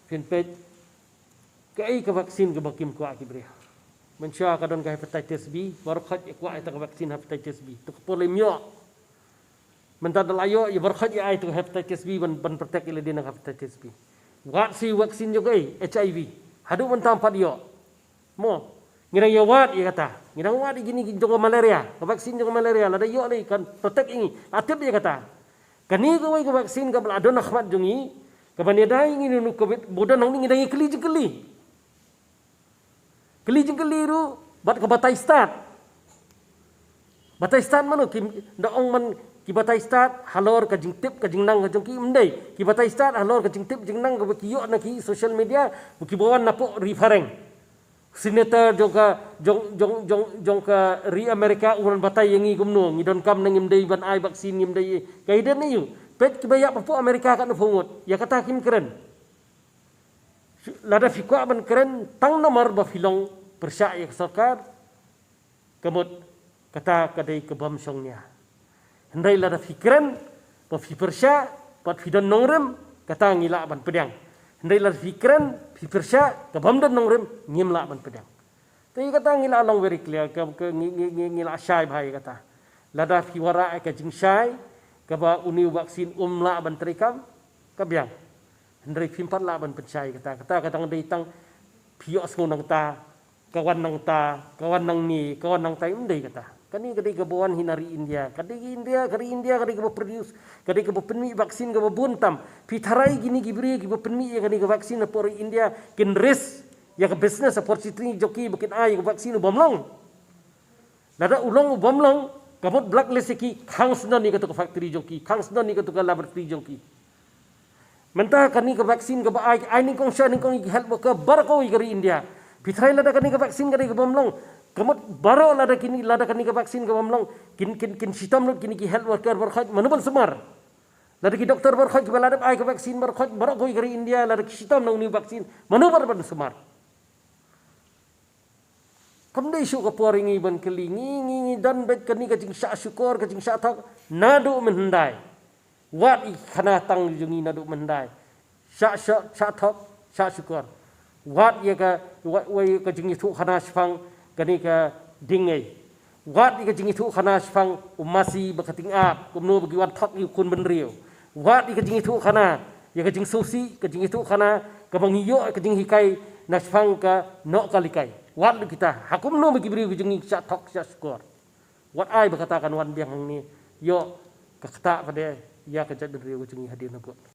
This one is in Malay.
fanpage kai ka vaksin ka bakim ko akibria mensya kadon ka hepatitis B baru khat ko ai ta vaksin hepatitis B tu polemio mentad layo ya baru khat ai tu hepatitis B ban protek ile dina hepatitis B wat si vaksin juga HIV hadu mentam padio mo ngirang yo wat ya kata ngirang wat gini juga malaria ka vaksin juga malaria lada yo le kan protek ini atip ya kata kani ko ka vaksin ka bladon akhmat jungi ka banedai ngini nu covid bodan nang ngi keli jengkeli ru bat ke batai start manu ki daong man ki batai start halor ka jingtip ka jingnang ka jongki mdai ki batai start halor ka jingtip jingnang ka kiyo na ki social media ki bawan napok referring senator jong ka ri Amerika uran batai yangi gumno ngidon kam nang mdai ban ai vaksin mdai kaidan ni yu pet ki bayak papu Amerika kan fungut ya kata kim keren lada fikwa ban keren tang nomor ba filong persyak ya sarkar kemut kata kadai kebam songnya hendai lada fikran ba fi persyak pat fidan nongrem kata ngila ban pedang hendai lada fikran fi persyak kebam dan nongrem ngimla ban pedang tapi kata ngila long very clear ke ngila syai bhai kata lada fi wara ka jing syai ka ba uni vaksin umla ban terikam kabyang hendai fimpat la ban pencai kata kadang dei tang piok nang ta kawan nang ni kawan nang tai undai kata kani kadai kebawan hinari India kadai kadai produce kadai ke penmi vaksin ke buntam pitharai gini gibri ke penmi kadai ke vaksin por India kin risk ya ke business opportunity joki bikin ai ke vaksin bomlong lada ulong bomlong kabut blacklist ki khangsna ni ke factory joki khangsna ni ke laboratory joki mentah kani ke vaksin ke ai ni kong sha ni kong help ke bar ko igari India pitrai lada kani ke vaksin ke bomlong kemut baro lada kini ke vaksin ke bomlong kin sitam lut kini ki health worker bar khaj manubal semar lada ki doktor bar khaj balada ai ke vaksin bar khaj baro ko igari India lada ki sitam nang ni vaksin manubar ban semar kamdai syu ke poringi ban kelingi dan bet kani ke jing sya syukur ke jing sya thak nadu mendai wat khana tang jungi nadu mendai sya thok sya syukur wat ya ka wai ka jingi thu khana spang kani ka dingai wat ka jingi thu khana spang umasi bakating ap kumno bagi wat thok yu kun benrio wat ka jingi thu khana ya ka jing susi ka jingi thu khana ka bangiyo ka jing hikai na spang ka no kalikai wat kita hakum no bagi beri jingi sya thok sya syukur wat ai berkatakan wan biang ni yo ka kata pada ya kejadian riu jingi hadir nak